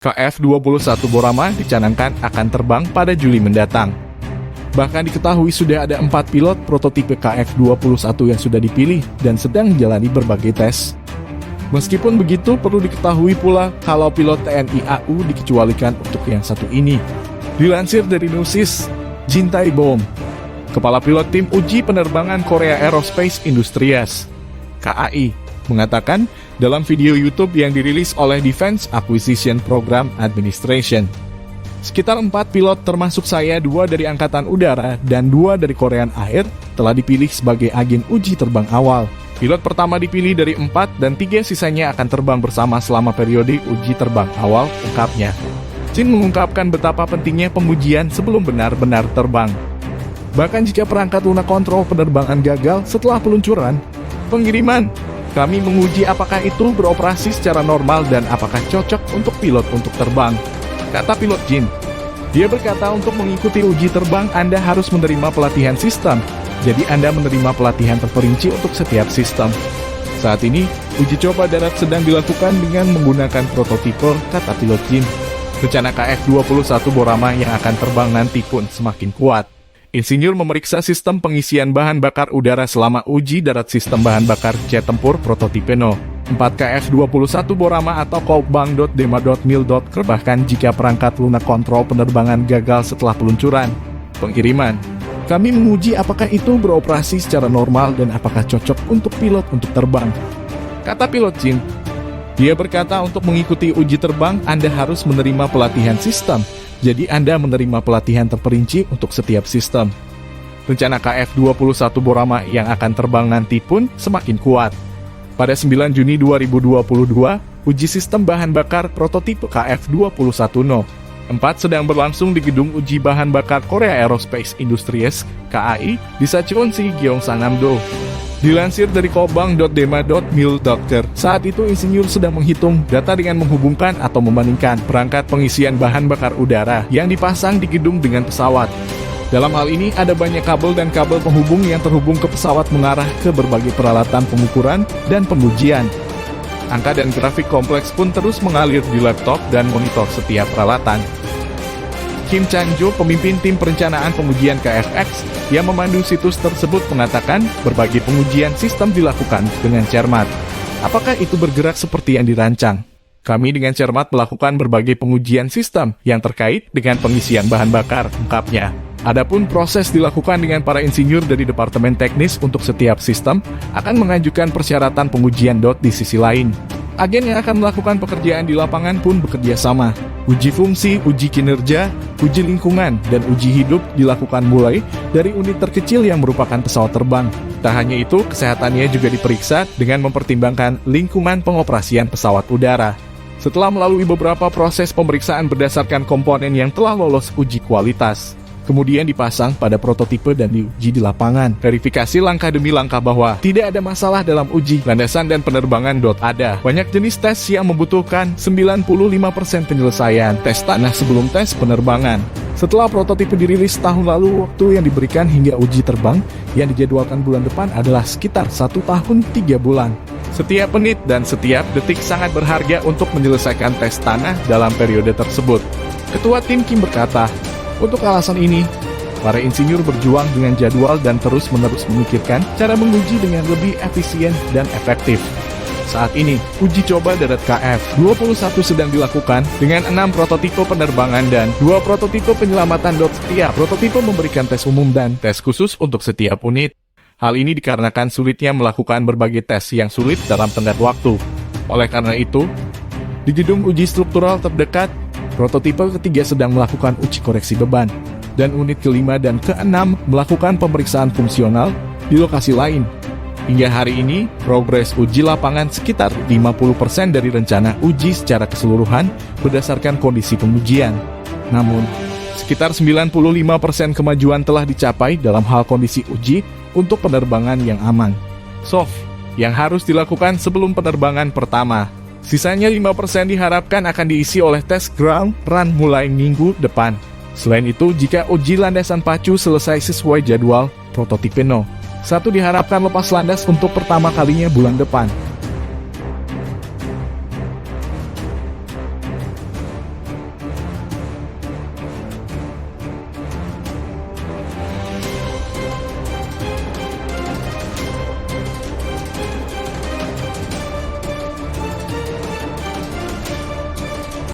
KF-21 Borama dicanangkan akan terbang pada Juli mendatang. Bahkan diketahui sudah ada 4 pilot prototipe KF-21 yang sudah dipilih dan sedang menjalani berbagai tes. Meskipun begitu, perlu diketahui pula kalau pilot TNI AU dikecualikan untuk yang satu ini. Dilansir dari Nusis, Jin Tae-bom, Kepala Pilot Tim Uji Penerbangan Korea Aerospace Industries (KAI), mengatakan dalam video YouTube yang dirilis oleh Defense Acquisition Program Administration, sekitar 4 pilot termasuk saya, 2 dari Angkatan Udara dan 2 dari Korean Air telah dipilih sebagai agen uji terbang awal. Pilot pertama dipilih dari 4 dan 3 sisanya akan terbang bersama selama periode uji terbang awal, ungkapnya. Jin mengungkapkan betapa pentingnya pengujian sebelum benar-benar terbang. Bahkan jika perangkat lunak kontrol penerbangan gagal setelah peluncuran, pengiriman, kami menguji apakah itu beroperasi secara normal dan apakah cocok untuk pilot untuk terbang, kata pilot Jin. Dia berkata untuk mengikuti uji terbang Anda harus menerima pelatihan sistem. Jadi Anda menerima pelatihan terperinci untuk setiap sistem. Saat ini, uji coba darat sedang dilakukan dengan menggunakan prototipe, kata pilot Jin. Rencana KF-21 Borama yang akan terbang nanti pun semakin kuat. Insinyur memeriksa sistem pengisian bahan bakar udara selama uji darat sistem bahan bakar jet tempur prototipe No. 4 KF-21 Borama atau Kobang.Dema.Mil. Bahkan jika perangkat lunak kontrol penerbangan gagal setelah peluncuran, pengiriman, kami menguji apakah itu beroperasi secara normal dan apakah cocok untuk pilot untuk terbang, kata pilot Jin. Dia berkata untuk mengikuti uji terbang Anda harus menerima pelatihan sistem, jadi Anda menerima pelatihan terperinci untuk setiap sistem. Rencana KF-21 Borama yang akan terbang nanti pun semakin kuat. Pada 9 Juni 2022, uji sistem bahan bakar prototipe KF-21 No. 4 sedang berlangsung di Gedung Uji Bahan Bakar Korea Aerospace Industries (KAI) di Sacheon-si, Gyeongsang-namdo. Dilansir dari Kobang.Dema.Mil. Saat itu insinyur sedang menghitung data dengan menghubungkan atau membandingkan perangkat pengisian bahan bakar udara yang dipasang di gedung dengan pesawat. Dalam hal ini ada banyak kabel dan kabel penghubung yang terhubung ke pesawat mengarah ke berbagai peralatan pengukuran dan pengujian. Angka dan grafik kompleks pun terus mengalir di laptop dan monitor setiap peralatan. Kim Chang-jo, pemimpin tim perencanaan pengujian KFX yang memandu situs tersebut, mengatakan berbagai pengujian sistem dilakukan dengan cermat. Apakah itu bergerak seperti yang dirancang? Kami dengan cermat melakukan berbagai pengujian sistem yang terkait dengan pengisian bahan bakar, ungkapnya. Adapun proses dilakukan dengan para insinyur dari Departemen Teknis untuk setiap sistem akan mengajukan persyaratan pengujian di sisi lain. Agen yang akan melakukan pekerjaan di lapangan pun bekerja sama. Uji fungsi, uji kinerja, uji lingkungan, dan uji hidup dilakukan mulai dari unit terkecil yang merupakan pesawat terbang. Tak hanya itu, kesehatannya juga diperiksa dengan mempertimbangkan lingkungan pengoperasian pesawat udara. Setelah melalui beberapa proses pemeriksaan berdasarkan komponen yang telah lolos uji kualitas, kemudian dipasang pada prototipe dan diuji di lapangan. Verifikasi langkah demi langkah bahwa tidak ada masalah dalam uji landasan dan penerbangan. Ada banyak jenis tes yang membutuhkan 95% penyelesaian tes tanah sebelum tes penerbangan. Setelah prototipe dirilis tahun lalu, waktu yang diberikan hingga uji terbang yang dijadwalkan bulan depan adalah sekitar 1 tahun 3 bulan. Setiap menit dan setiap detik sangat berharga untuk menyelesaikan tes tanah dalam periode tersebut. Ketua tim Kim berkata, untuk alasan ini, para insinyur berjuang dengan jadwal dan terus-menerus memikirkan cara menguji dengan lebih efisien dan efektif. Saat ini, uji coba darat KF-21 sedang dilakukan dengan 6 prototipe penerbangan dan 2 prototipe penyelamatan. Setiap prototipe memberikan tes umum dan tes khusus untuk setiap unit. Hal ini dikarenakan sulitnya melakukan berbagai tes yang sulit dalam tenggat waktu. Oleh karena itu, di gedung uji struktural terdekat, prototipe ketiga sedang melakukan uji koreksi beban, dan unit kelima dan keenam melakukan pemeriksaan fungsional di lokasi lain. Hingga hari ini, progres uji lapangan sekitar 50% dari rencana uji secara keseluruhan berdasarkan kondisi pengujian. Namun, sekitar 95% kemajuan telah dicapai dalam hal kondisi uji untuk penerbangan yang aman. Soft, yang harus dilakukan sebelum penerbangan pertama. Sisanya 5% diharapkan akan diisi oleh tes ground run mulai minggu depan. Selain itu, jika uji landasan pacu selesai sesuai jadwal prototipe No. 1 diharapkan lepas landas untuk pertama kalinya bulan depan.